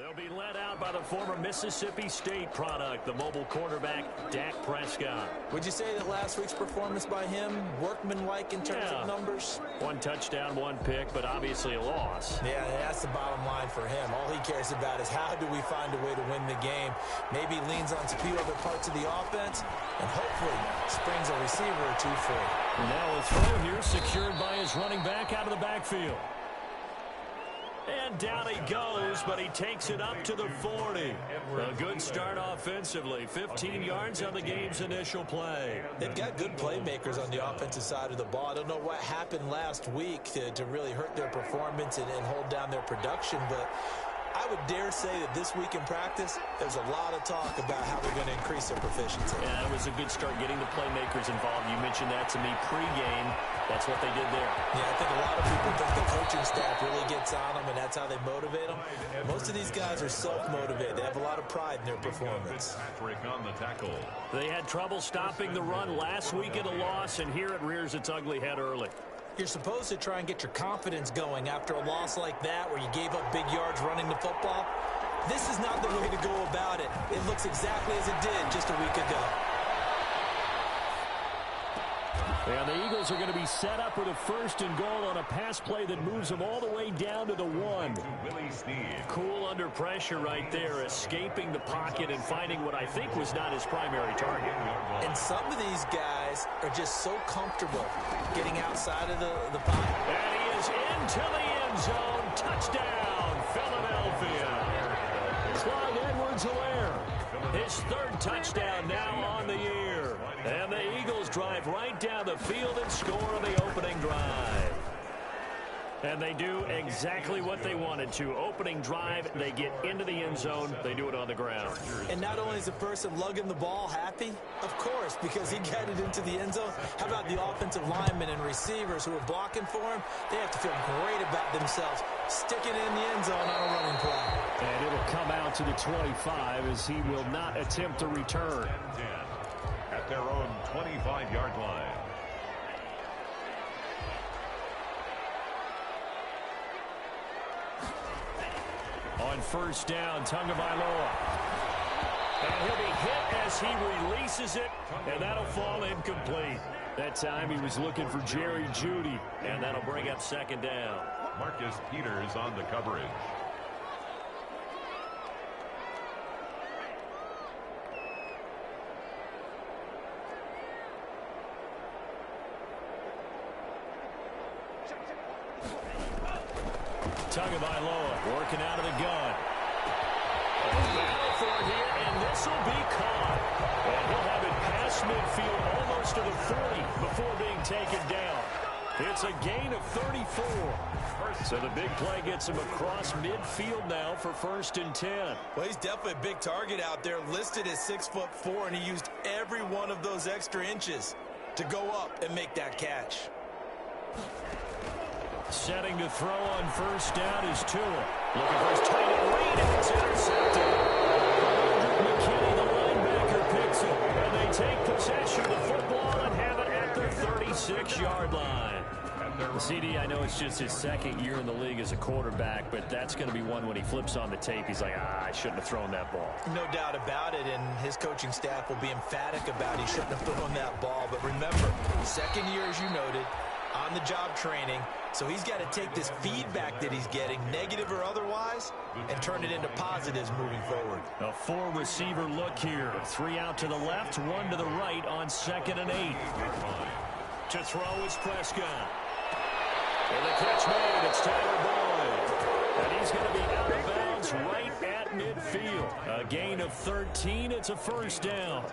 They'll be led out by the former Mississippi State product, the mobile quarterback, Dak Prescott. Would you say that last week's performance by him, workmanlike in terms of numbers? 1 touchdown, 1 pick, but obviously a loss. Yeah, that's the bottom line for him. All he cares about is how do we find a way to win the game. Maybe leans on a few other parts of the offense, and hopefully springs a receiver or two free. Now a throw here secured by his running back out of the backfield. And down he goes, but he takes it up to the 40. A good start offensively. 15 yards on the game's initial play. They've got good playmakers on the offensive side of the ball. I don't know what happened last week to really hurt their performance and hold down their production, but I would dare say that this week in practice, there's a lot of talk about how they're going to increase their proficiency. Yeah, it was a good start getting the playmakers involved. You mentioned that to me pregame. That's what they did there. Yeah, I think a lot of people think the coaching staff really gets on them, and that's how they motivate them. Most of these guys are self-motivated. They have a lot of pride in their performance. They had trouble stopping the run last week in a loss, and here it rears its ugly head early. You're supposed to try and get your confidence going after a loss like that where you gave up big yards running the football. This is not the way to go about it. It looks exactly as it did just a week ago. And the Eagles are going to be set up with a 1st and goal on a pass play that moves them all the way down to the 1. Cool under pressure right there, escaping the pocket and finding what I think was not his primary target. And some of these guys are just so comfortable getting outside of the pocket. And he is into the end zone. Touchdown, Philadelphia. Clyde Edwards-Helaire, his 3rd touchdown now on the year. And the Eagles drive right down the field and score on the opening drive. And they do exactly what they wanted to. Opening drive, they get into the end zone. They do it on the ground. And not only is the person lugging the ball happy, of course, because he got it into the end zone. How about the offensive linemen and receivers who are blocking for him? They have to feel great about themselves, sticking it in the end zone on a running play. And it'll come out to the 25 as he will not attempt to return. At their own 25-yard line. On 1st down, Tagovailoa. And he'll be hit as he releases it, and that'll fall incomplete. That time he was looking for Jerry Jeudy, and that'll bring up 2nd down. Marcus Peters on the coverage. Tagovailoa working out of the gun. Battle for it here, and this will be caught. And he'll have it past midfield almost to the 40 before being taken down. It's a gain of 34. So the big play gets him across midfield now for 1st and 10. Well, he's definitely a big target out there, listed as 6'4", and he used every one of those extra inches to go up and make that catch. Setting to throw on 1st down is Tua. Looking for his tight end read, and it's intercepted. McKinney, the linebacker, picks it, and they take possession of the football and have it at their 36-yard line. CD, I know it's just his 2nd year in the league as a quarterback, but that's going to be one when he flips on the tape. He's like, I shouldn't have thrown that ball. No doubt about it, and his coaching staff will be emphatic about he shouldn't have thrown that ball. But remember, 2nd year, as you noted, on-the-job training, so he's got to take this feedback that he's getting, negative or otherwise, and turn it into positives moving forward. A 4-receiver look here. 3 out to the left, 1 to the right on 2nd and 8. To throw is Prescott. And the catch made, it's Tyler Boyd. And he's going to be out of bounds right at midfield. A gain of 13, it's a 1st down.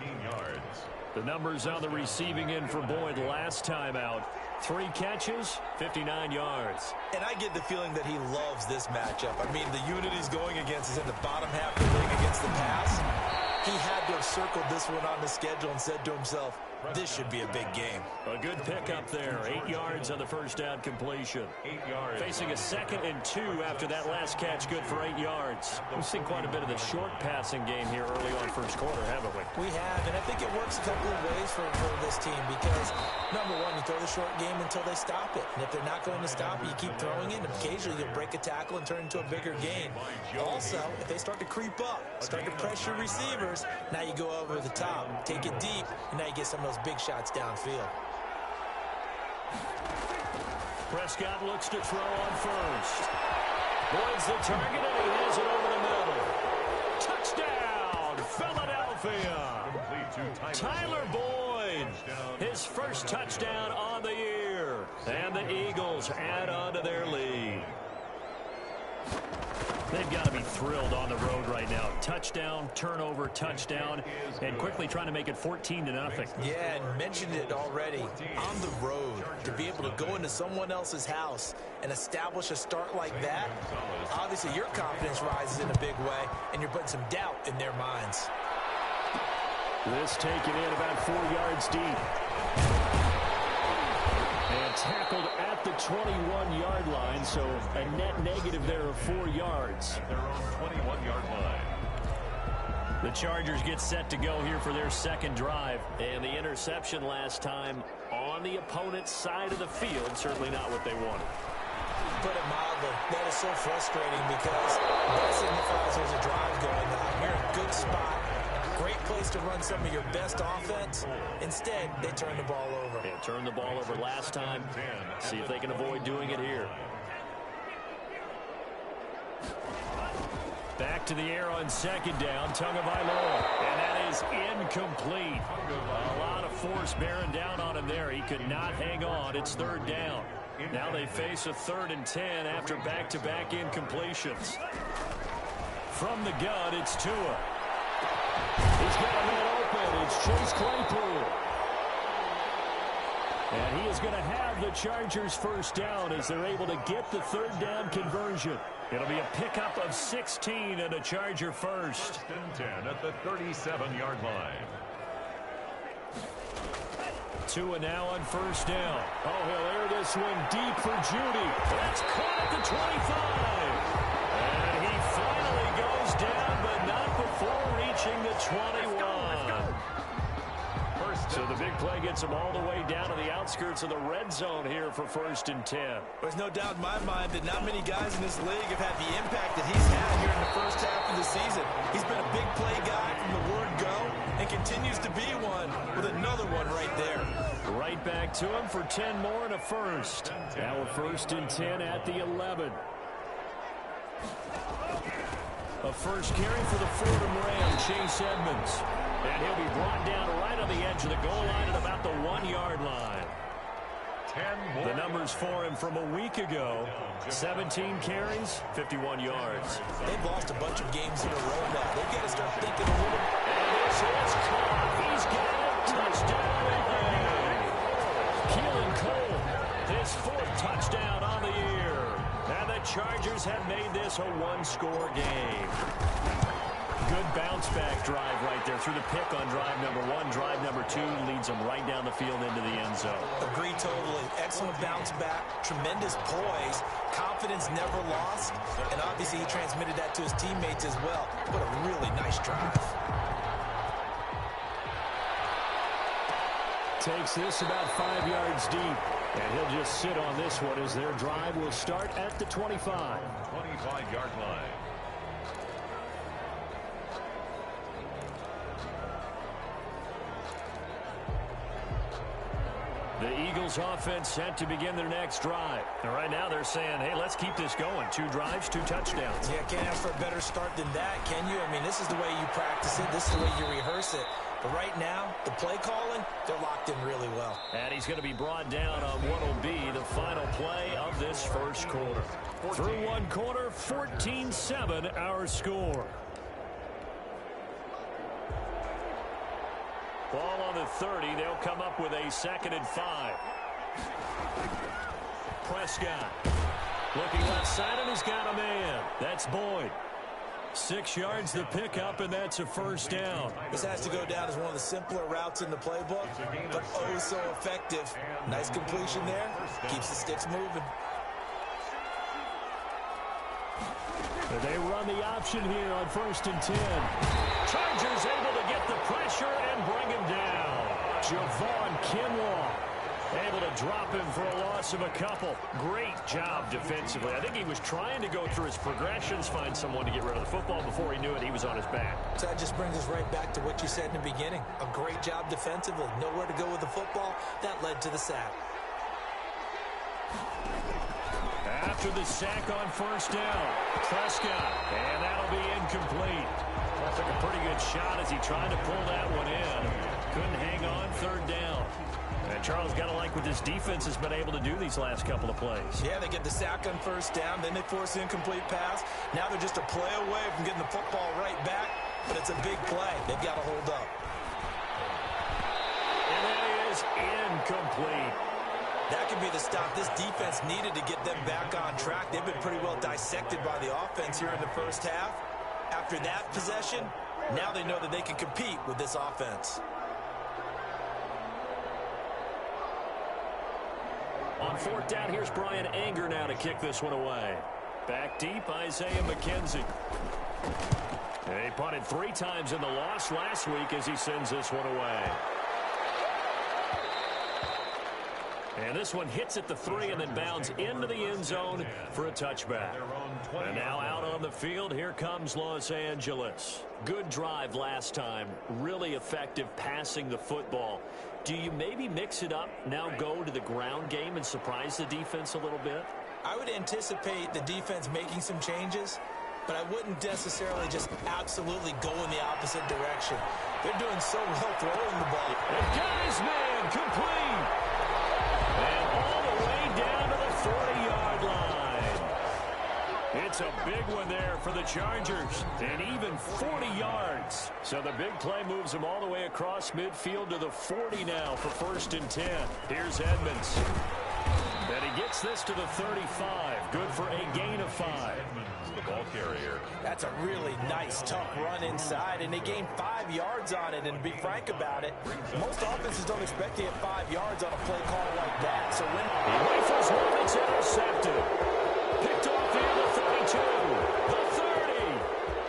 The numbers on the receiving end for Boyd last time out. 3 catches, 59 yards. And I get the feeling that he loves this matchup. I mean, the unit he's going against is in the bottom half of the league against the pass. He had to have circled this one on the schedule and said to himself, This should be a big game. A good pickup there. 8 yards on the first down completion. 8 yards. Facing a 2nd and 2 after that last catch, good for 8 yards. We've seen quite a bit of the short passing game here early on first quarter, haven't we? We have, and I think it works a couple of ways for this team because, number one, you throw the short game until they stop it. And if they're not going to stop it, you keep throwing it, and occasionally you'll break a tackle and turn it into a bigger gain. Also, if they start to creep up, start to pressure receivers, now you go over the top, take it deep, and now you get some of those big shots downfield. Prescott looks to throw on first. Boyd's the target, and he has it over the middle. Touchdown, Philadelphia. Tyler Boyd, his first touchdown on the year. And the Eagles add on to their lead. They've got to be thrilled on the road right now. Touchdown, turnover, touchdown, and quickly trying to make it 14-0. Yeah, and mentioned it already. On the road, to be able to go into someone else's house and establish a start like that, obviously your confidence rises in a big way, and you're putting some doubt in their minds. This taken in about 4 yards deep. And tackled at the 21-yard line, so a net negative there of 4 yards. Their own 21-yard line. The Chargers get set to go here for their second drive. And the interception last time on the opponent's side of the field, certainly not what they wanted. Put it mildly, that is so frustrating because that signifies there's a drive going on. You're in a good spot. Great place to run some of your best offense. Instead, they turn the ball over. Yeah, turned the ball over last time. See if they can avoid doing it here. Back to the air on second down. Tagovailoa. And that is incomplete. A lot of force bearing down on him there. He could not hang on. It's third down. Now they face a 3rd and 10 after back-to-back incompletions. From the gun, it's Tua. He's got a man open. It's Chase Claypool. And he is going to have the Chargers first down as they're able to get the third down conversion. It'll be a pickup of 16 and a Charger first. 1st and 10 at the 37-yard line. Tua now on first down. Oh, he'll air this one deep for Judy. That's caught at the 25. And he finally goes down, but not before reaching the 21. So the big play gets him all the way down to the outskirts of the red zone here for 1st and 10. There's no doubt in my mind that not many guys in this league have had the impact that he's had here in the first half of the season. He's been a big play guy from the word go and continues to be one with another one right there. Right back to him for 10 more and a first. Now a 1st and 10 at the 11. A first carry for the Fordham Ram, Chase Edmonds. And he'll be brought down right on the edge of the goal line at about the 1-yard line. 10 more. The numbers for him from a week ago, 17 carries, 51 yards. They've lost a bunch of games in a row now. They've got to start thinking a little. And this is caught. He's got a touchdown. Keelan Cole, his 4th touchdown on the year. And the Chargers have made this a one-score game. Good bounce-back drive right there through the pick on drive number 1. Drive number 2 leads them right down the field into the end zone. Agree totally. Excellent bounce back, tremendous poise, confidence never lost, and obviously he transmitted that to his teammates as well. What a really nice drive. Takes this about 5 yards deep, and he'll just sit on this one as their drive will start at the 25. 25-yard line. The Eagles offense set to begin their next drive. And right now they're saying, hey, let's keep this going. 2 drives, 2 touchdowns. Yeah, can't ask for a better start than that, can you? I mean, this is the way you practice it. This is the way you rehearse it. But right now, the play calling, they're locked in really well. And he's going to be brought down on what will be the final play of this first quarter. Through one quarter, 14-7 our score. Ball on the 30. They'll come up with a 2nd and 5. Prescott looking left side, and he's got a man. That's Boyd. 6 yards the pickup, and that's a first down. This has to go down as one of the simpler routes in the playbook, but oh so effective. Nice completion there. Keeps the sticks moving. They run the option here on 1st and 10. Chargers able to get the pressure and bring him down. Javon Kinlaw able to drop him for a loss of a couple. Great job defensively. I think he was trying to go through his progressions, find someone to get rid of the football. Before he knew it, he was on his back. So that just brings us right back to what you said in the beginning. A great job defensively. Nowhere to go with the football. That led to the sack. After the sack on 1st down, Prescott, and that'll be incomplete. Took a pretty good shot as he tried to pull that one in. Couldn't hang on 3rd down. And Charles, got to like what this defense has been able to do these last couple of plays. Yeah, they get the sack on 1st down, then they force the incomplete pass. Now they're just a play away from getting the football right back, but it's a big play. They've got to hold up. And that is incomplete. That could be the stop this defense needed to get them back on track. They've been pretty well dissected by the offense here in the first half. After that possession, now they know that they can compete with this offense. On 4th down, here's Brian Anger now to kick this one away. Back deep, Isaiah McKenzie. He punted 3 times in the loss last week as he sends this one away. And this one hits at the 3 and then bounds into the end zone for a touchback. And now out on the field, here comes Los Angeles. Good drive last time. Really effective passing the football. Do you maybe mix it up, now go to the ground game and surprise the defense a little bit? I would anticipate the defense making some changes, but I wouldn't necessarily just absolutely go in the opposite direction. They're doing so well throwing the ball. And got his man complete. And all the way down to the 40-yard line. It's a big one there for the Chargers. And even 40 yards. So the big play moves them all the way across midfield to the 40 now for 1st and 10. Here's Edmonds. And he gets this to the 35. Good for a gain of 5. The ball carrier. That's a really nice, tough run inside, and they gained 5 yards on it. And to be frank about it, most offenses don't expect to get 5 yards on a play call like that. So when he rifles one, it's intercepted. Picked off here, the 32, the 30,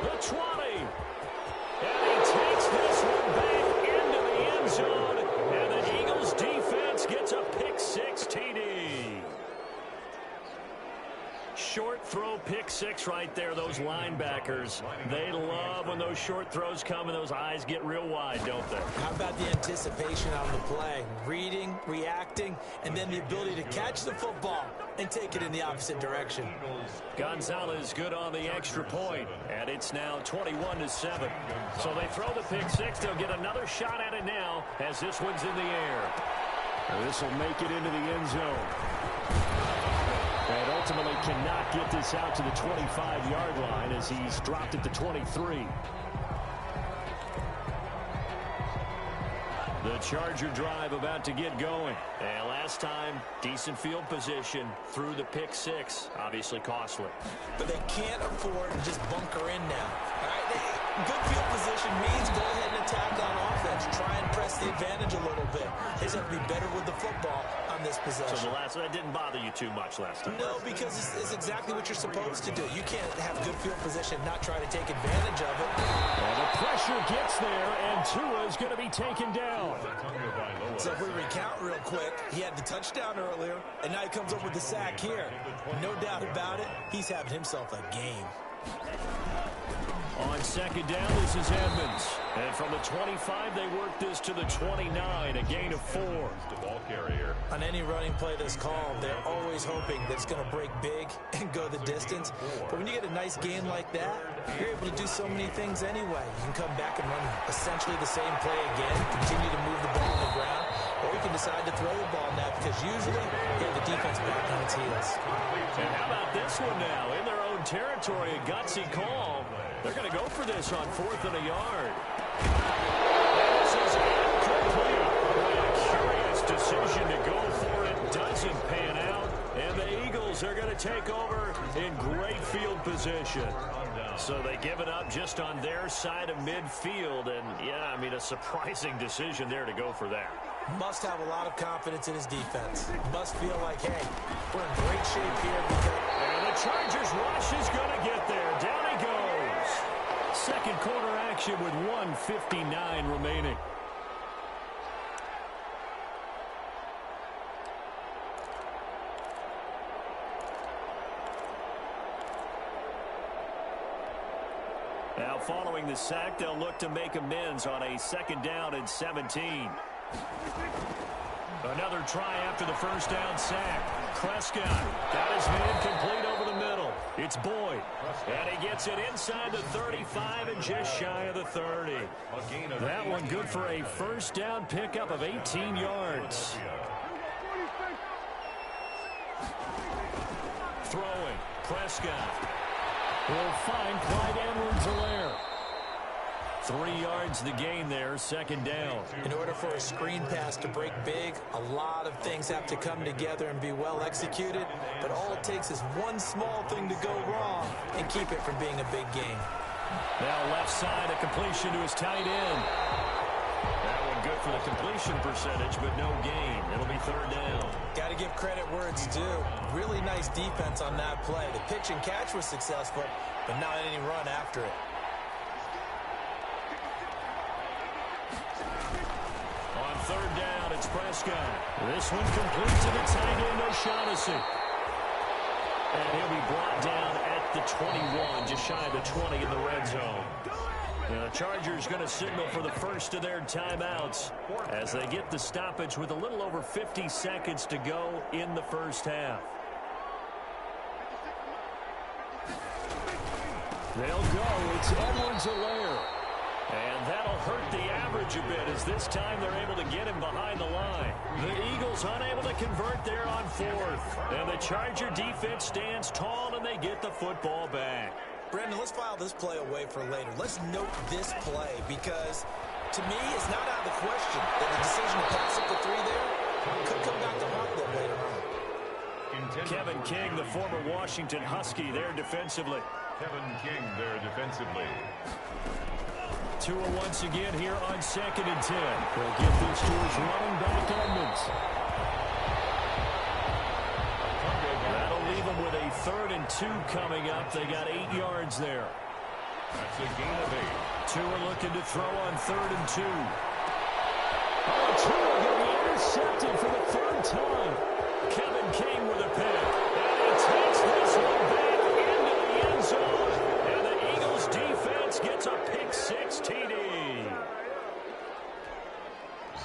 the 20. And he takes this one back into the end zone. And the Eagles defense gets a pick-6 TD. Short throw, pick-6 right there. Those linebackers, they love when those short throws come and those eyes get real wide, don't they? How about the anticipation on the play? Reading, reacting, and then the ability to catch the football and take it in the opposite direction. Gonzalez good on the extra point, and it's now 21-7. So they throw the pick-6. They'll get another shot at it now as this one's in the air. This will make it into the end zone. And ultimately cannot get this out to the 25-yard line as he's dropped at the 23. The Charger drive about to get going. And last time, decent field position through the pick-6. Obviously costly. But they can't afford to just bunker in now. All right? Good field position means go ahead and attack on offense. Try and press the advantage a little bit. They just have to be better with the football on this possession. So that didn't bother you too much last time? No, because it's exactly what you're supposed to do. You can't have good field position and not try to take advantage of it. And the pressure gets there, and Tua's going to be taken down. So if we recount real quick, he had the touchdown earlier, and now he comes up with the sack here. No doubt about it, he's having himself a game. On 2nd down, this is Edmonds. And from the 25, they work this to the 29, a gain of 4. The ball carrier. On any running play that's called, they're always hoping that it's going to break big and go the distance. But when you get a nice gain like that, you're able to do so many things anyway. You can come back and run essentially the same play again, continue to move the ball on the ground, or you can decide to throw the ball now because usually you have the defense back on its heels. And how about this one now? In their own territory, a gutsy call. They're going to go for this on 4th and a yard. This is incomplete. A curious decision to go for it. Doesn't pan out. And the Eagles Eagles are going to take over in great field position. So they give it up just on their side of midfield. And, yeah, I mean, a surprising decision there to go for that. Must have a lot of confidence in his defense. Must feel like, hey, we're in great shape here. And the Chargers rush is going to get there. Down he goes. Second quarter action with 1:59 remaining. Now, following the sack, they'll look to make amends on a 2nd down and 17. Another try after the first down sack. Prescott got his man complete over the middle. It's Boyd. And he gets it inside the 35 and just shy of the 30. That one good for a first down pickup of 18 yards. Throwing. Prescott will find Clyde Edwards-Helaire. 3 yards the gain there, 2nd down. In order for a screen pass to break big, a lot of things have to come together and be well executed. But all it takes is one small thing to go wrong and keep it from being a big gain. Now left side, a completion to his tight end. That one good for the completion percentage, but no gain. It'll be 3rd down. Got to give credit where it's due. Really nice defense on that play. The pitch and catch was successful, but not any run after it. On 3rd down, it's Prescott. This one complete to the tight end, O'Shaughnessy. And he'll be brought down at the 21, just shy of the 20 in the red zone. Now, the Chargers going to signal for the first of their timeouts as they get the stoppage with a little over 50 seconds to go in the first half. They'll go. It's Edwards-Helaire. And that'll hurt the average a bit as this time they're able to get him behind the line. The Eagles unable to convert there on 4th. And the Charger defense stands tall and they get the football back. Brandon, let's file this play away for later. Let's note this play because, to me, it's not out of the question that the decision to pass it for 3 there could come back to haunt them later on. Kevin King, the former Washington Husky, there defensively. Kevin King there defensively. Tua once again here on 2nd and 10. They'll get this to his running back, Edmonds. That'll leave them with a 3rd and 2 coming up. They got 8 yards there. That's a gain of 8. Tua looking to throw on 3rd and 2. Oh, Tua going to be intercepted for the 3rd time. Kevin King with a pick. And he takes this one back into the end zone. And the Eagles defense gets a pick 6 TD.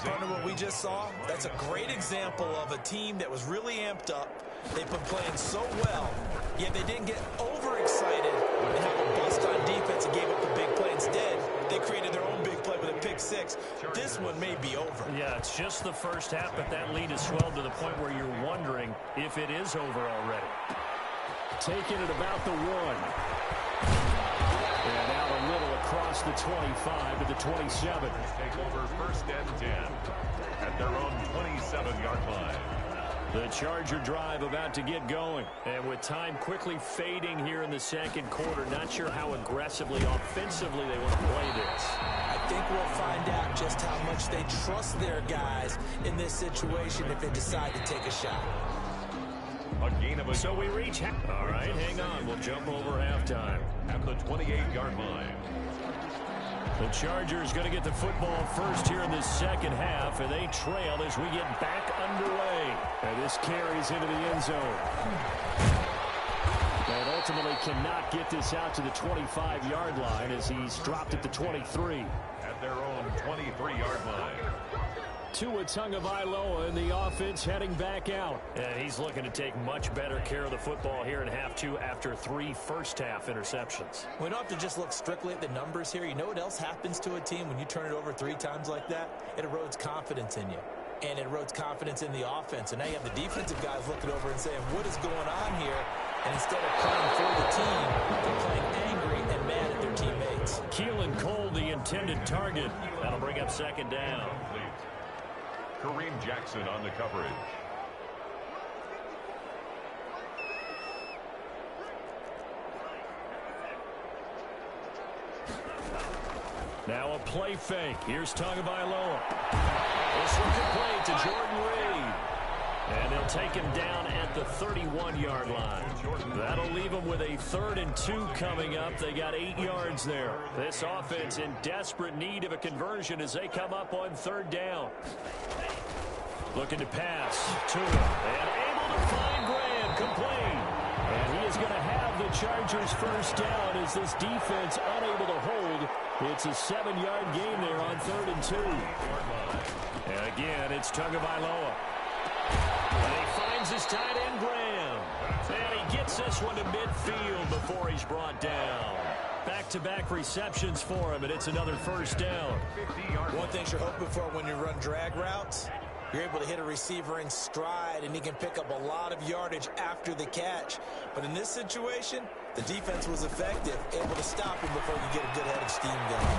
Partner, what we just saw, that's a great example of a team that was really amped up. They've been playing so well, yet they didn't get overexcited and have a bust on defense and gave up a big play. Instead, they created their own big play with a pick 6. This one may be over. Yeah, it's just the first half, but that lead has swelled to the point where you're wondering if it is over already. Taking it about the 1. And out a little across the 25 to the 27. Take over 1st and 10 at their own 27-yard line. The Charger drive about to get going. And with time quickly fading here in the 2nd quarter, not sure how aggressively, offensively they want to play this. I think we'll find out just how much they trust their guys in this situation if they decide to take a shot. A gain of a So we reach. All right, hang on. We'll jump over halftime. at the 28-yard line. The Chargers going to get the football first here in the 2nd half, and they trail as we get back underway. And this carries into the end zone. And ultimately cannot get this out to the 25-yard line as he's dropped at the 23. At their own 23-yard line. Tua Tagovailoa in the offense heading back out. And he's looking to take much better care of the football here in half 2 after 3 first-half interceptions. We don't have to just look strictly at the numbers here. You know what else happens to a team when you turn it over 3 times like that? It erodes confidence in you. And it erodes confidence in the offense. And now you have the defensive guys looking over and saying, what is going on here? And instead of playing for the team, they're playing angry and mad at their teammates. Keelan Cole, the intended target. That'll bring up 2nd down. Kareem Jackson on the coverage. Now a play fake. Here's Tagovailoa. This one complete to Jordan Reed. And they'll take him down at the 31-yard line. That'll leave them with a 3rd and 2 coming up. They got 8 yards there. This offense in desperate need of a conversion as they come up on 3rd down. Looking to pass. Tua. And able to find Graham. Complete. And he is going to have the Chargers first down as this defense unable to hold. It's a 7-yard gain there on 3rd and 2. And again, it's Tagovailoa. And he finds his tight end, Graham. And he gets this one to midfield before he's brought down. Back-to-back receptions for him, and it's another first down. One thing you're hoping for when you run drag routes, you're able to hit a receiver in stride, and he can pick up a lot of yardage after the catch. But in this situation, the defense was effective, able to stop him before you get a good head of steam going.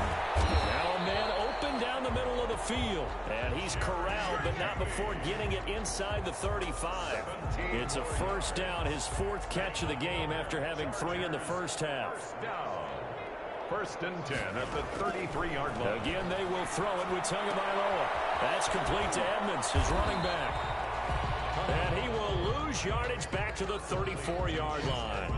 Now a man open down the middle of the field. And he's corralled, but not before getting it inside the 35. It's a first down, his 4th catch of the game after having 3 in the first half. First and 10 at the 33-yard line. Again, they will throw it with Tagovailoa. That's complete to Edmonds, his running back. And he will lose yardage back to the 34-yard line.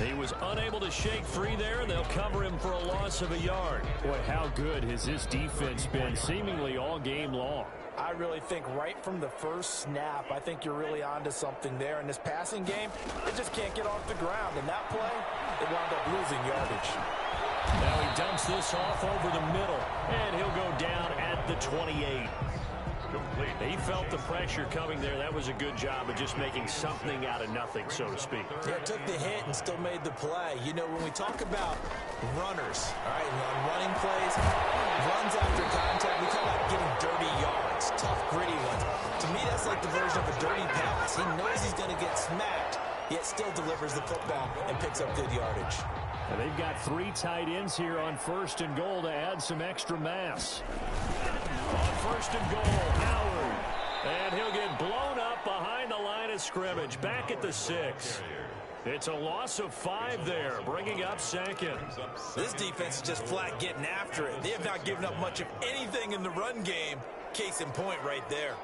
He was unable to shake free there, and they'll cover him for a loss of a yard. Boy, how good has this defense been seemingly all game long? I really think right from the first snap, I think you're really onto something there. In this passing game, they just can't get off the ground. In that play, they wound up losing yardage. Now he dumps this off over the middle, and he'll go down at the 28. He felt the pressure coming there. That was a good job of just making something out of nothing, so to speak. Yeah, took the hit and still made the play. You know, when we talk about runners, all right, on running plays, runs after contact, we talk about getting dirty yards, tough, gritty ones. To me, that's like the version of a dirty pass. He knows he's going to get smacked, yet still delivers the football and picks up good yardage. And they've got 3 tight ends here on 1st and goal to add some extra mass. On 1st and goal, Howard. And he'll get blown up behind the line of scrimmage, back at the 6. It's a loss of 5 there, bringing up 2nd. This defense is just flat getting after it. They have not given up much of anything in the run game. Case in point right there.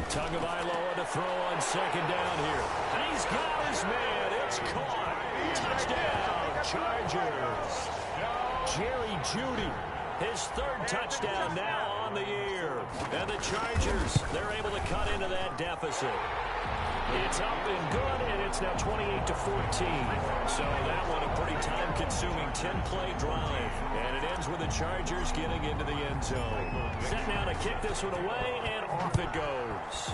Tagovailoa to throw on 2nd down here. And he's got his man. It's caught. Touchdown, Chargers. Jerry Jeudy, his 3rd touchdown now on the year. And the Chargers, they're able to cut into that deficit. It's up and good, and it's now 28-14. So that one a pretty time-consuming 10-play drive. And it ends with the Chargers getting into the end zone. Set now to kick this one away, and off it goes.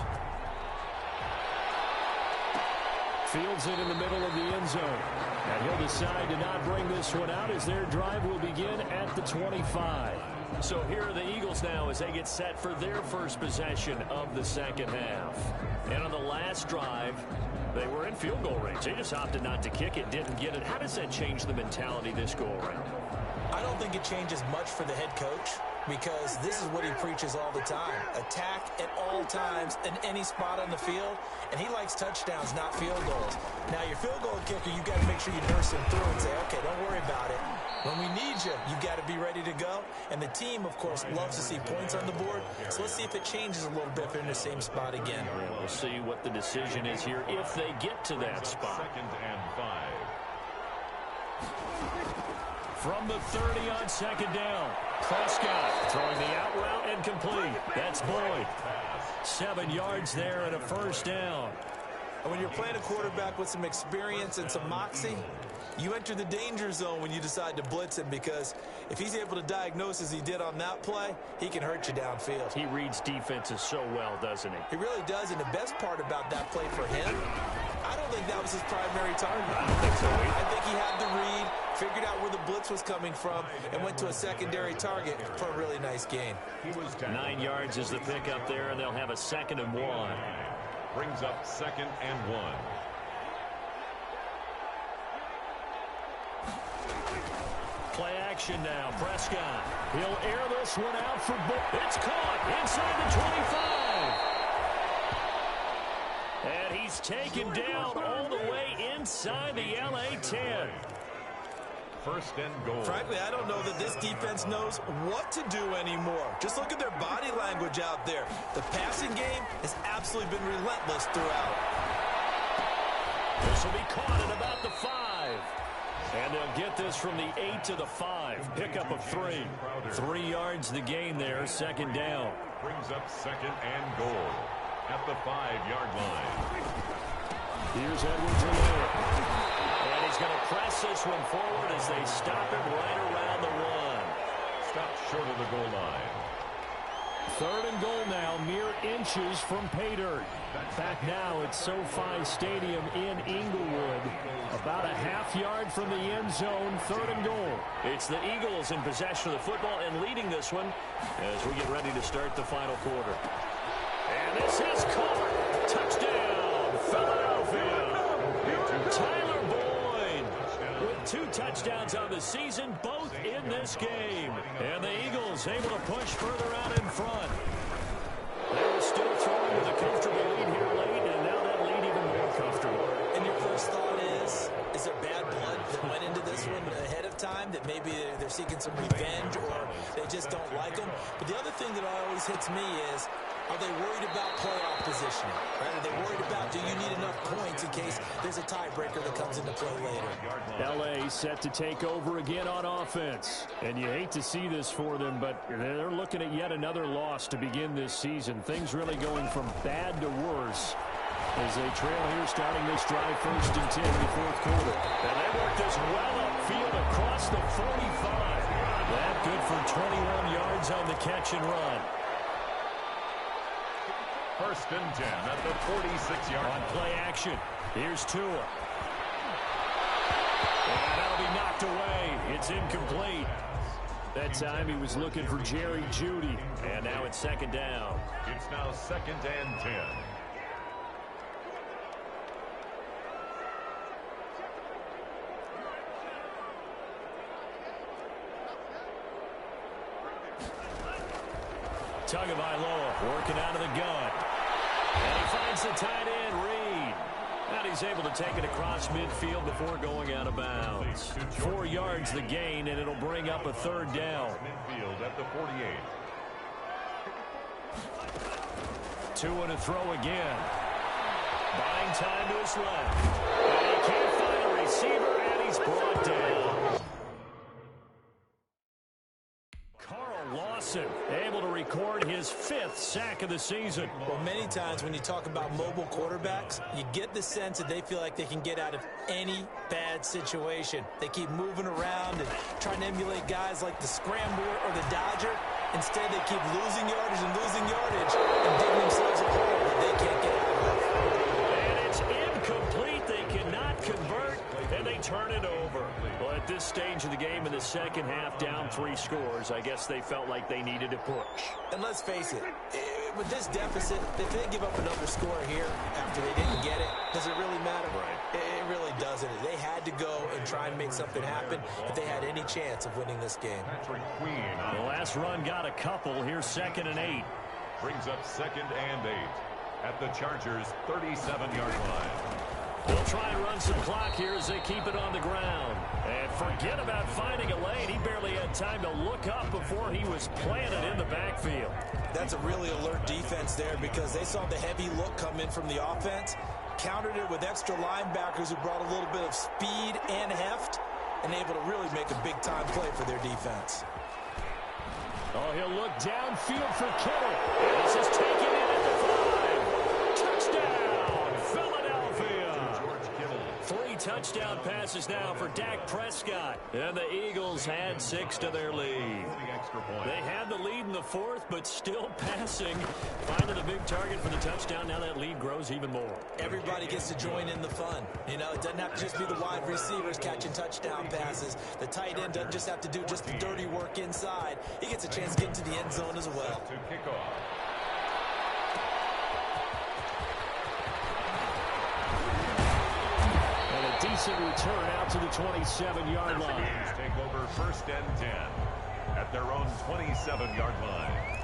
Fields it in the middle of the end zone. And he'll decide to not bring this one out as their drive will begin at the 25. So here are the Eagles now as they get set for their first possession of the 2nd half. And on the last drive, they were in field goal range. They just opted not to kick it, didn't get it. How does that change the mentality this go-around? I don't think it changes much for the head coach because this is what he preaches all the time. Attack at all times in any spot on the field, and he likes touchdowns, not field goals. Now, your field goal kicker, you got to make sure you nurse him through and say, okay, don't worry about it. When we need you, you got to be ready to go. And the team, of course, loves to see points on the board. So let's see if it changes a little bit if they're in the same spot again. We'll see what the decision is here if they get to that spot. 2nd and 5. From the 30 on 2nd down. Prescott throwing the out route and complete. That's Boyd. 7 yards there and a first down. And when you're playing a quarterback with some experience and some moxie, you enter the danger zone when you decide to blitz him because if he's able to diagnose as he did on that play, he can hurt you downfield. He reads defenses so well, doesn't he? He really does, and the best part about that play for him, I don't think that was his primary target. I don't think so either. I think he had the read, figured out where the blitz was coming from, and went to a secondary target for a really nice gain. 9 yards is the pickup there, and they'll have a 2nd and 1. Brings up 2nd and 1. Play action now. Prescott. He'll air this one out for Boyd. It's caught inside the 25. And he's taken down all the way inside the LA 10. first and goal. Frankly, I don't know that this defense knows what to do anymore. Just look at their body language out there. The passing game has absolutely been relentless throughout. This will be caught at about the 5. And they'll get this from the 8 to the 5. Pickup of 3. 3 yards the gain there, second down. Brings up second and goal at the 5-yard line. Here's Edwards-Helaire. And he's going to press this one forward as they stop him right around the 1. Stopped short of the goal line. Third and goal now, mere inches from pay dirt. Back now at SoFi Stadium in Inglewood. About a half-yard from the end zone, third and goal. It's the Eagles in possession of the football and leading this one as we get ready to start the final quarter. And this is caught. Touchdown, Philadelphia. Tyler Boyd with 2 touchdowns on the season, both in this game. And the Eagles able to push further out in front. They were still throwing with a comfortable lead here late, and now that lead even more comfortable. And your first thought is there bad blood that went into this one ahead of time, that maybe they're seeking some revenge or they just don't like them? But the other thing that always hits me is, are they worried about playoff positioning? Right? Are they worried about, do you need enough points in case there's a tiebreaker that comes into play later? L.A. set to take over again on offense. And you hate to see this for them, but they're looking at yet another loss to begin this season. Things really going from bad to worse as they trail here starting this drive, first and 10 in the fourth quarter. And they work this well upfield across the 45. That good for 21 yards on the catch and run. First and 10 at the 46-yard line. On play action, here's Tua. And that'll be knocked away. It's incomplete. That time he was looking for Jerry Jeudy. And now it's second down. It's now second and 10. Tagovailoa working out of the gun. And he finds the tight end, Reed. And he's able to take it across midfield before going out of bounds. 4 yards the gain, and it'll bring up a third down. Midfield at the 48. Tua to throw again. Buying time to his left. And he can't find a receiver, and he's brought down. Able to record his 5th sack of the season. Well, many times when you talk about mobile quarterbacks, you get the sense that they feel like they can get out of any bad situation. They keep moving around and trying to emulate guys like the Scrambler or the Dodger. Instead, they keep losing yardage and digging themselves a hole that they can't get out of. And it's incomplete. They cannot convert, and they turn it over. Well, at this stage of the game in the second half, down 3 scores, I guess they felt like they needed to push. And let's face it, with this deficit, if they give up another score here after they didn't get it, does it really matter? Right. It really doesn't. They had to go and try and make something happen if they had any chance of winning this game. The last run got a couple. Here's second and 8. Brings up second and 8 at the Chargers' 37-yard line. They'll try and run some clock here as they keep it on the ground. And forget about finding a lane. He barely had time to look up before he was planted in the backfield. That's a really alert defense there because they saw the heavy look come in from the offense, countered it with extra linebackers who brought a little bit of speed and heft, and able to really make a big-time play for their defense. Oh, he'll look downfield for Kittle. And this is taken in at the 5. Touchdown, Philadelphia. 3 touchdown passes now for Dak Prescott. And the Eagles had 6 to their lead. They had the lead in the 4th, but still passing. Finding the big target for the touchdown. Now that lead grows even more. Everybody gets to join in the fun. You know, it doesn't have to just be the wide receivers catching touchdown passes. The tight end doesn't just have to do just the dirty work inside. He gets a chance to get into the end zone as well. To kick off. Decent return out to the 27-yard line. Take over first and 10 at their own 27-yard line.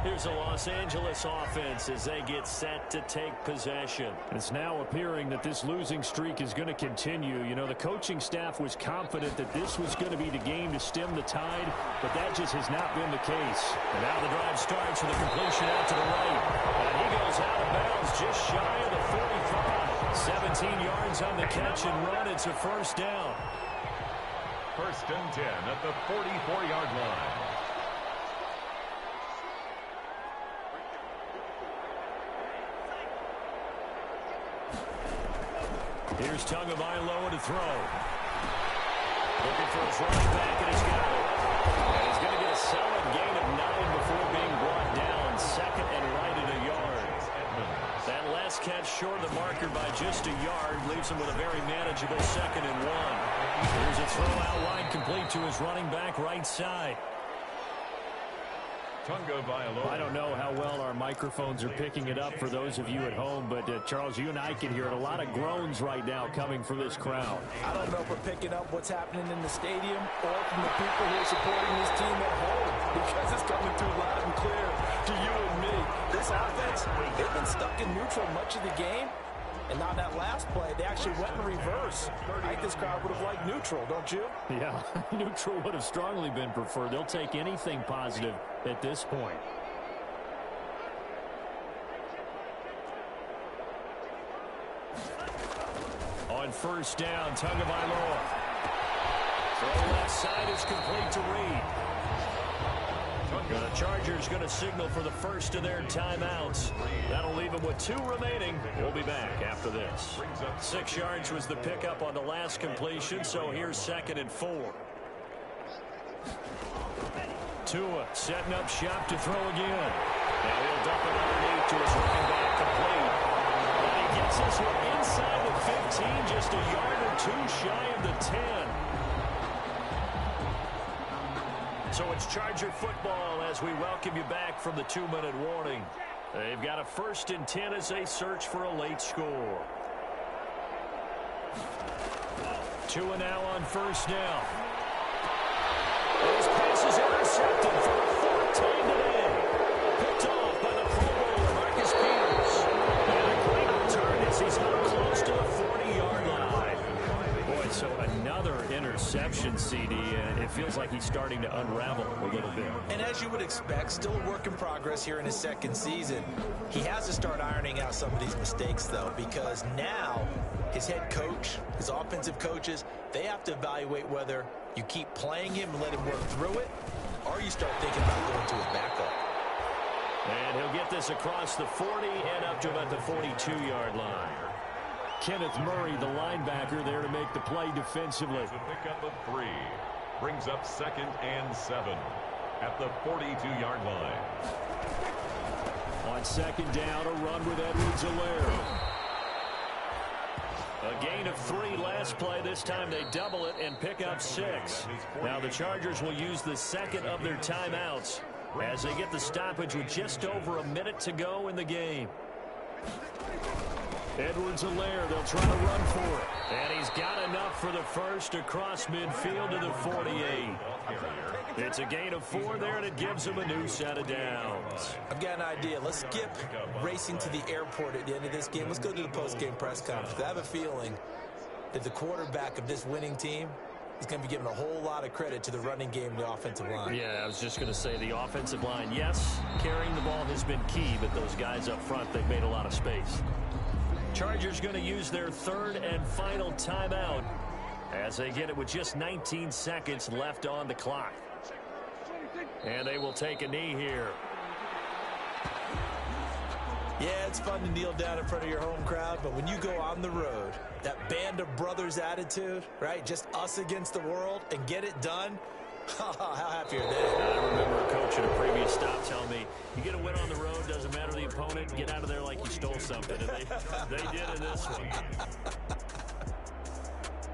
Here's a Los Angeles offense as they get set to take possession. It's now appearing that this losing streak is going to continue. You know, the coaching staff was confident that this was going to be the game to stem the tide, but that just has not been the case. And now the drive starts with a completion out to the right. And he goes out of bounds just shy of the 45. 17 yards on the catch and run. It's a first down. First and 10 at the 44-yard line. Here's Tagovailoa to throw. Looking for his running back, and he's got it. And he's going to get a solid gain of 9 before being brought down. Second and right at a yard. That last catch short of the marker by just a yard leaves him with a very manageable 2nd and 1. Here's a throw out wide complete to his running back right side. I don't know how well our microphones are picking it up for those of you at home, but Charles, you and I can hear it. A lot of groans right now coming from this crowd. I don't know if we're picking up what's happening in the stadium or from the people who are supporting this team at home, because it's coming through loud and clear to you and me. This offense, they've been stuck in neutral much of the game. And on that last play, they actually went in reverse. I think this crowd would have liked neutral, don't you? Yeah, neutral would have strongly been preferred. They'll take anything positive at this point. On first down, Tagovailoa. Throw left side is complete to Reed. The Chargers going to signal for the first of their timeouts. That'll leave them with 2 remaining. We'll be back after this. 6 yards was the pickup on the last completion, so here's 2nd and 4. Tua setting up shop to throw again. Now he'll dump it underneath to his running back complete. And he gets this one inside the 15, just a yard or 2 shy of the 10. So it's Charger football as we welcome you back from the 2-minute warning. They've got a 1st and 10 as they search for a late score. Tua now on first down. His pass is intercepted for a 14 today. Picked off by the Pro Bowler, Marcus Peters. And a great return as he's not close to the 40-yard line. Boy, so another interception, CD, and it feels like he's starting to unravel a little bit. And as you would expect, still a work in progress here in his 2nd season. He has to start ironing out some of these mistakes, though, because now his head coach, his offensive coaches, they have to evaluate whether you keep playing him and let him work through it, or you start thinking about going to his backup. And he'll get this across the 40 and up to about the 42-yard line. Kenneth Murray, the linebacker, there to make the play defensively. It's a pickup of 3. Brings up 2nd and 7 at the 42-yard line. On 2nd down, a run with Edwards-Helaire. A gain of 3 last play. This time they double it and pick up 6. Now the Chargers will use the 2nd of their timeouts as they get the stoppage with just over a minute to go in the game. Edwards-Helaire, they'll try to run for it. And he's got enough for the first across midfield to the 48. It's a gain of 4 there, and it gives him a new set of downs. I've got an idea. Let's skip racing to the airport at the end of this game. Let's go to the post-game press conference. I have a feeling that the quarterback of this winning team is going to be giving a whole lot of credit to the running game and the offensive line. Yeah, I was just going to say the offensive line, yes, carrying the ball has been key, but those guys up front, they've made a lot of space. Chargers going to use their 3rd and final timeout as they get it with just 19 seconds left on the clock. And they will take a knee here. Yeah, it's fun to kneel down in front of your home crowd, but when you go on the road, that band of brothers attitude, right, just us against the world, and get it done, how happy are they? I remember a coach at a previous stop telling me, you get a win on the road, doesn't matter the opponent, get out of there like you stole something. And they did in this one.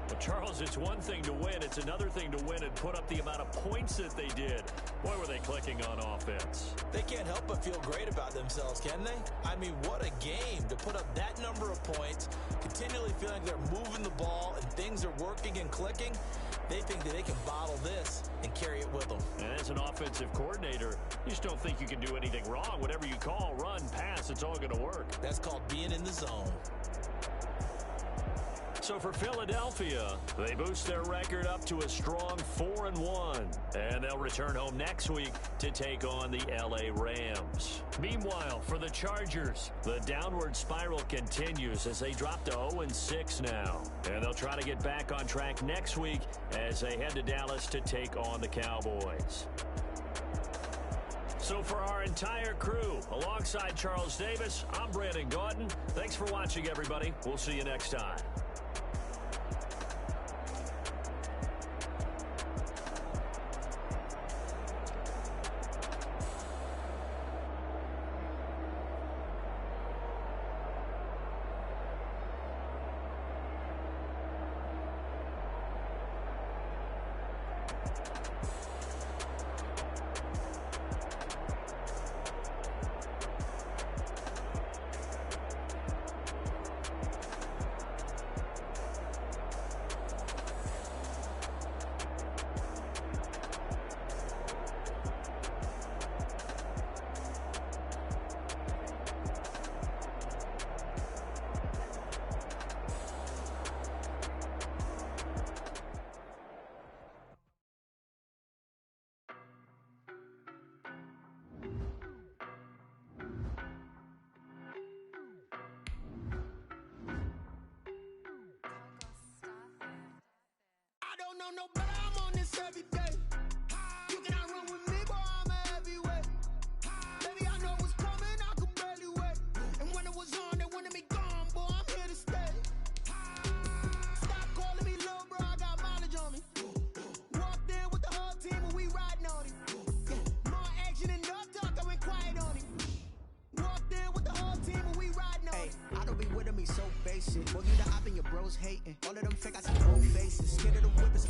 Well, Charles, it's one thing to win. It's another thing to win and put up the amount of points that they did. Boy, were they clicking on offense. They can't help but feel great about themselves, can they? I mean, what a game to put up that number of points, continually feeling they're moving the ball and things are working and clicking. They think that they can bottle this and carry it with them. And as an offensive coordinator, you just don't think you can do anything wrong. Whatever you call, run, pass, it's all going to work. That's called being in the zone. So for Philadelphia, they boost their record up to a strong 4-1. And they'll return home next week to take on the L.A. Rams. Meanwhile, for the Chargers, the downward spiral continues as they drop to 0-6 now. And they'll try to get back on track next week as they head to Dallas to take on the Cowboys. So for our entire crew, alongside Charles Davis, I'm Brandon Gaudin. Thanks for watching, everybody. We'll see you next time. No, but I'm on this every day. You cannot run with me, boy, I'm a heavyweight. Baby, I know what's coming, I could barely wait. And when it was on, they wanted me gone, boy, I'm here to stay. Stop calling me little bro, I got mileage on me. Walked in with the whole team and we riding on him. Yeah, more action and no talk, I went quiet on him. Walked in with the whole team and we riding on him. I don't be with him, he's so basic. Boy, you the op and your bros hating. All of them fake, I see both faces. Scared of the whip is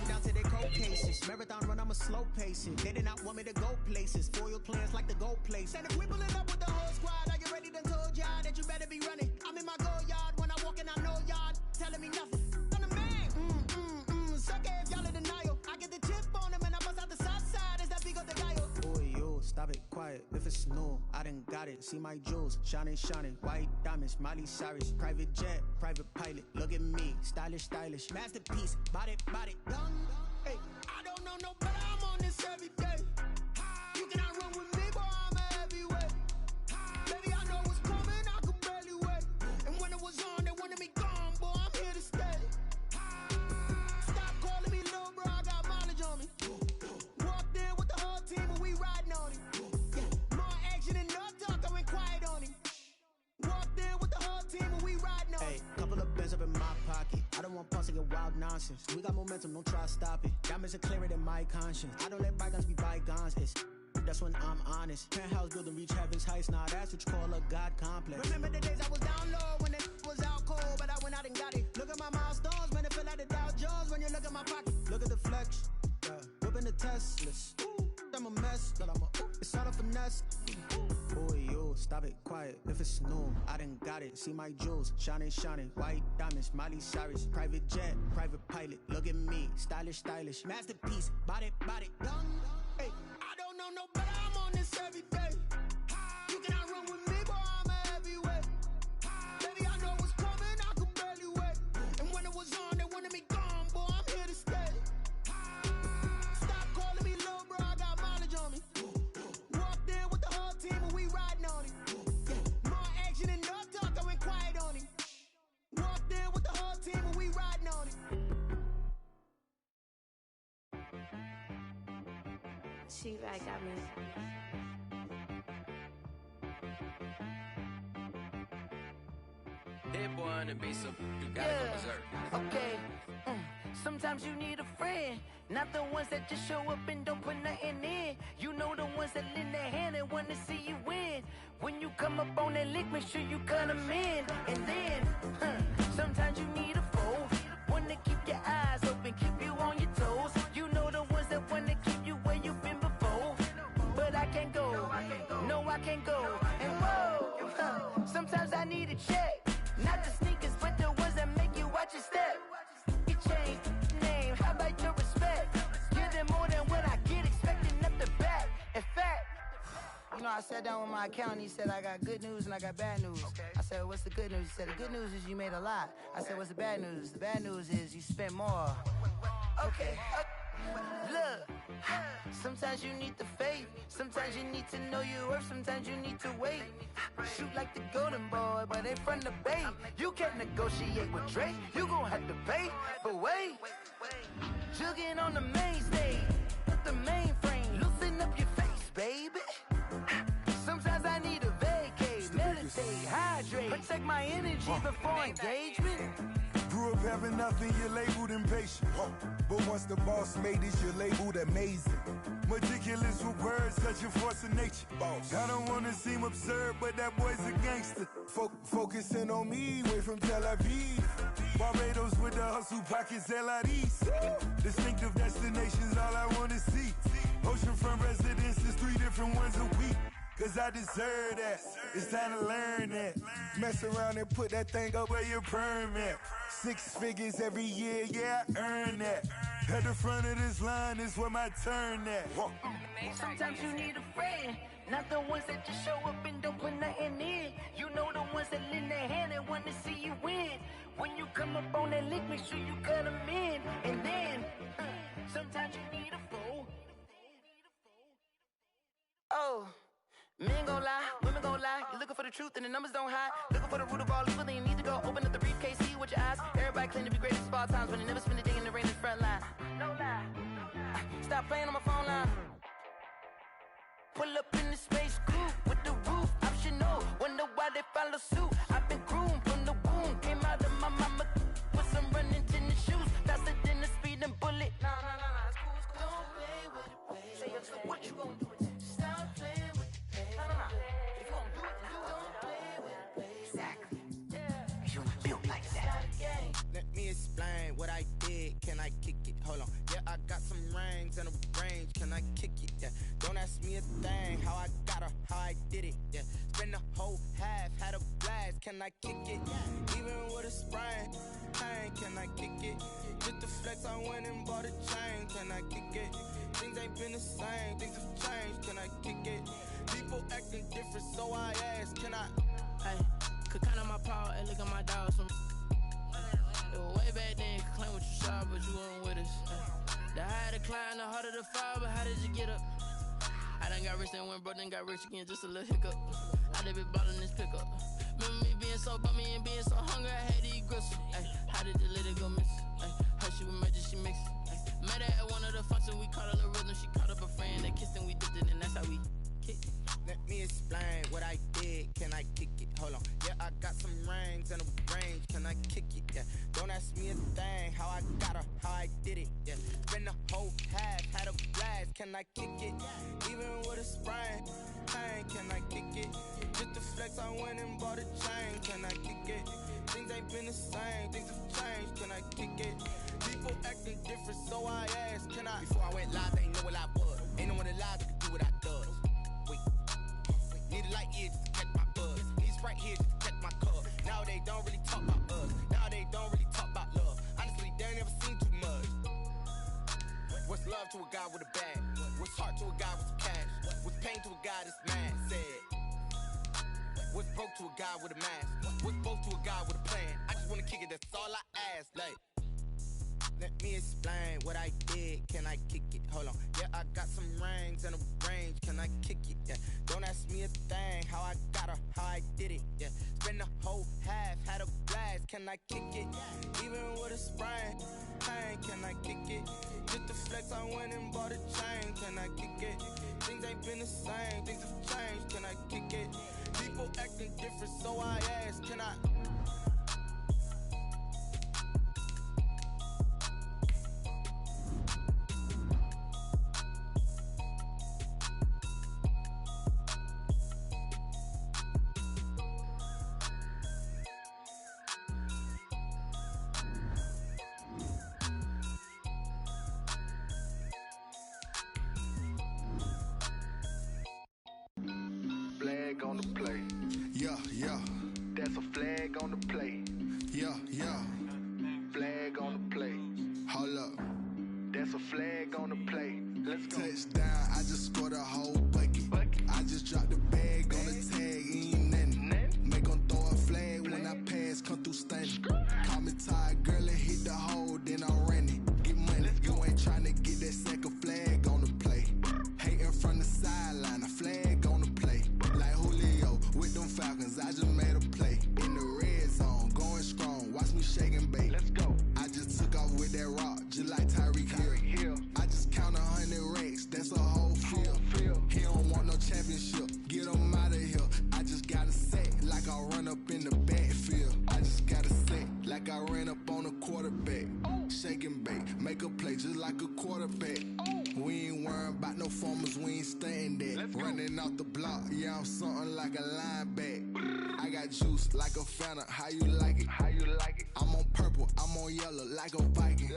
down to their cold cases. Marathon run, I'm a slow pacing. They did not want me to go places. Foil plans like the gold place. And if we pulling up with the whole squad, are you ready? Done told y'all that you better be running. I'm in my go yard when I walk in, I know y'all telling me nothing. I'm the man. Suck it if y'all in denial. I get the chip on them and I bust out the south side. Is that big of the guy? Boy, yo, stop it, quiet. If it's new, I done got it. See my jewels, shining, shining. White diamonds, Miley Cyrus. Private jet, private pilot. Look at me, stylish, stylish. Masterpiece, body, done. Hey, I don't know no better, I'm on this every day. You cannot run with me, boy, I'm a heavyweight. Baby, I know what's coming, I could barely wait. And when it was on, they wanted me gone, boy, I'm here to stay. Stop calling me little bro, I got mileage on me. Walked in with the whole team and we riding on him. Yeah, more action and no talk, I went quiet on him. Walked in with the whole team and we riding on him. Hey, couple of bins up in my pocket. I don't want pussy and wild nonsense. We got momentum, don't try to stop it. Diamonds are clearer than my conscience. I don't let bygones be bygones. That's when I'm honest. Penthouse building reach heaven's heights. Now that's what you call a God complex. Remember the days I was down low when it was out cold, but I went out and got it. Look at my milestones, man, it feel like the Dow Jones when you look at my pocket. Look at the flex, yeah. Whipping the Teslas. Ooh, I'm a mess, but it's all a finesse. Boy, yo, stop it, quiet. If it's new, I done got it. See my jewels, shining, shining. White diamonds, Miley Cyrus. Private jet, private pilot. Look at me, stylish, stylish. Masterpiece, body, done. Hey, I don't know no better, I'm on this every day. You cannot run with me, boy, I'm a heavyweight. Baby, I know what's coming, I could barely wait. And when it was on, they wanted me gone, boy, I'm here to stay. Stop calling me little bro, I got mileage on me. Walked in with the whole team and we riding on him. Yeah, more action and no talk, I went quiet on him. Walked in with the whole team and we riding on him. She right got me. That boy on the beat, so you gotta go berserk. Okay. Sometimes you need a friend, not the ones that just show up and don't put nothing in. You know the ones that lend their hand and want to see you win. When you come up on that lick, make sure you cut them in. And then, sometimes you need a foe, one to keep your eyes open, keep you on your toes. You know the ones that want to keep you where you've been before. But I can't go, no I can't go. And whoa, sometimes I need a check. Not the sneakers, but the ones that make you watch your step. Your chain, name. I sat down with my accountant. He said, I got good news and I got bad news. Okay. I said, what's the good news? He said, the good news is you made a lot. I said, what's the bad news? The bad news is you spent more. Okay. Look, sometimes you need the faith. Sometimes you need to know your worth. Sometimes you need to wait. Shoot like the golden boy, but they from the bay. You can't negotiate with Drake. You gon' have to pay. But wait, jugging on the main stage. Put the mainframe. Loosen up your face, baby. Sometimes I need a vacate. Meditate, hydrate. Protect my energy before engagement. Grew up having nothing, you're labeled impatient. But once the boss made it, you're labeled amazing. Meticulous with words, such a force of nature. I don't wanna seem absurd, but that boy's a gangster. Focusing on me, way from Tel Aviv. Barbados with the hustle pockets, LIDs. Distinctive destinations, all I wanna see. Oceanfront residences, 3 different ones a week. Cause I deserve that, it's time to learn that. Mess around and put that thing up where your permit. 6 figures every year, yeah, I earn that. At the front of this line is where my turn at. Sometimes you need a friend, not the ones that just show up and don't put nothing in. You know the ones that lend their hand and want to see you win. When you come up on that lick, make sure you cut them in. And then, sometimes you need a fool. Oh. Men gon' lie, women gon' lie. You're looking for the truth and the numbers don't hide. Looking for the root of all evil, then you need to go open up the briefcase, see with your eyes. Everybody claim to be great at small times, but they never spend a day in the rain in the front line. No lie. Stop playing on my phone line. Pull up in the space coupe with the roof optional. Wonder why they follow suit. I've been groomed from the womb. Came out of my mama with some running tennis shoes. Faster than the speeding bullet. Nah, it's cool, it's cool. Don't play with it, baby. Say so what you gon' do with it? Stop playing with it. If you gon' do it, then don't play with it, baby. Exactly. You built like that. Let me explain what I did. Can I kick it? Hold on. Yeah, I got some rings and a range. Can I kick it? Yeah. Don't ask me a thing. How I got her, how I did it. Yeah. Spend the whole half, had a blast. Can I kick it? Even with a sprain. Pain, can I kick it? Just the flex, I went and bought a chain. Can I kick it? Things ain't been the same. Things have changed. Can I kick it? People acting different, so I ask, can I? Hey, could count on my power and look at my dogs. Way back then, you could claim what you saw, but you weren't with us. The higher the climb, the harder the fall, but how did you get up? I done got rich, then went broke, then got rich again, just a little hiccup. I done been ballin' this pickup. Remember me being so bummy and being so hungry, I had to eat gristle. Ay, how did the lady go miss? Ay, how she was magic, she mixed. Met her at one of the functions, we caught a little rhythm, she caught up a friend, they kissed and we dipped it, and that's how we kicked it. Let me explain what I did. Can I kick it? Hold on. Yeah, I got some rings and a range. Can I kick it? Yeah. Don't ask me a thing. How I got her, how I did it. Yeah. Spend the whole half, had a blast. Can I kick it? Even with a sprain. Pain, can I kick it? Just the flex, I went and bought a chain. Can I kick it? Things ain't been the same. Things have changed. Can I kick it? People acting different, so I asked, can I? Before I went live, they ain't know what I was. Ain't no one alive that could do what I does. Need a light ear just to catch my buzz. Need Sprite here just to catch my cup. Now they don't really talk about us. Now they don't really talk about love. Honestly, they ain't never seen too much. What's love to a guy with a bag? What's heart to a guy with some cash? What's pain to a guy that's mad? Said. What's broke to a guy with a mask? What's both to a guy with a plan? I just wanna kick it, that's all I ask. Like, let me explain what I did. Can I kick it? Hold on. Yeah, I got some rings and a range. Can I kick it? Yeah. Don't ask me a thing. How I got her, how I did it. Yeah. Spend the whole half, had a blast. Can I kick it? Even with a sprain. Pain, can I kick it? Just the flex, I went and bought a chain. Can I kick it? Things ain't been the same. Things have changed. Can I kick it? People acting different, so I ask, can I? Flag on the play. Yeah, yeah. That's a flag on the play. Yeah, yeah. Flag on the play. Hold up. That's a flag on the play. Let's go. Touchdown, I just scored a whole bucket. I just dropped the standing. Call me tired, girl, and hit the hole, then I'm running. Get money, you ain't tryna get that second flag on the play. Hating from the sideline, a flag on the play. Like Julio with them Falcons, I just made a play. In the red zone, going strong, watch me shake and bake. Let's go. I just took off with that rock, just like Tyreek Hill. I just count 100 racks, that's a whole field. He don't want no championship, get him out of here. I just got a set, like I run up in the backfield. I just got a set, like I ran up on a quarterback. Shake and bake, make a play just like a quarterback. We ain't worrying about no formers, we ain't staying there. Running off the block, yeah, I'm something like a linebacker. I got juice like a Fanta, how you like it? I'm on purple, I'm on yellow, like a Viking.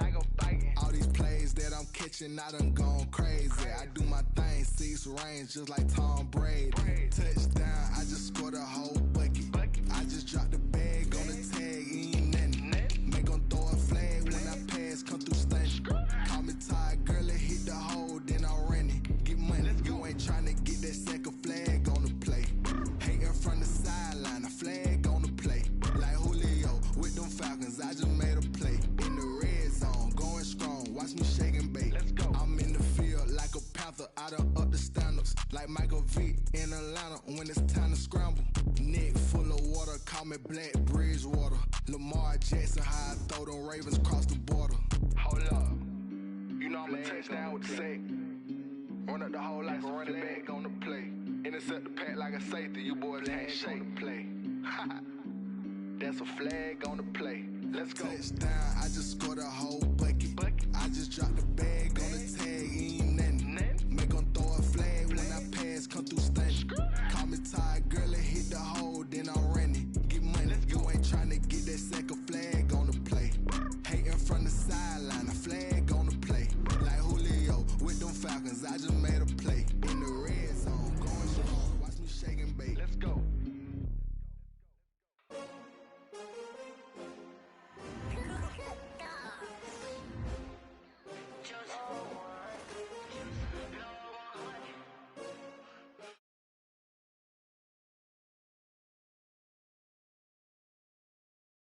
All these plays that I'm catching, I done gone crazy. I do my thing, 6 range, just like Tom Brady. Touchdown, I just scored a whole bucket. I just dropped the bag on the tag, ain't nothing. Make 'em throw a flag when I pass, come through stunning. Call me tired, girl, and hit the hole, then I'm running. Get money, you ain't tryna get that second flag on the play. Hating from the sideline, a flag on the play. Like Julio with them Falcons, I just made a play. In the red zone, going strong, watch me shake and bake. I'm in the field like a panther, I done up the standards. Like Michael Vick in Atlanta when it's time to scramble. Neck full of water, call me Black Bridgewater. Lamar Jackson, how I throw them Ravens across the border. Hold up, you know I'm a touchdown with the sack. Run up the whole like a running back on the play. Intercept the pack like a safety, you boys ain't shake the play. That's a flag on the play. Let's go. Touchdown, I just scored a whole bucket. I just dropped the bag on the tag, ain't nothing. Make 'em throw a flag when I pass, come through stunning. Call me tired, girl, and hit the hole, then I'm running. Get money, you ain't tryna get that second flag on the play. Hating from the sideline, a flag on the play. Like Julio with them Falcons, I just made a play.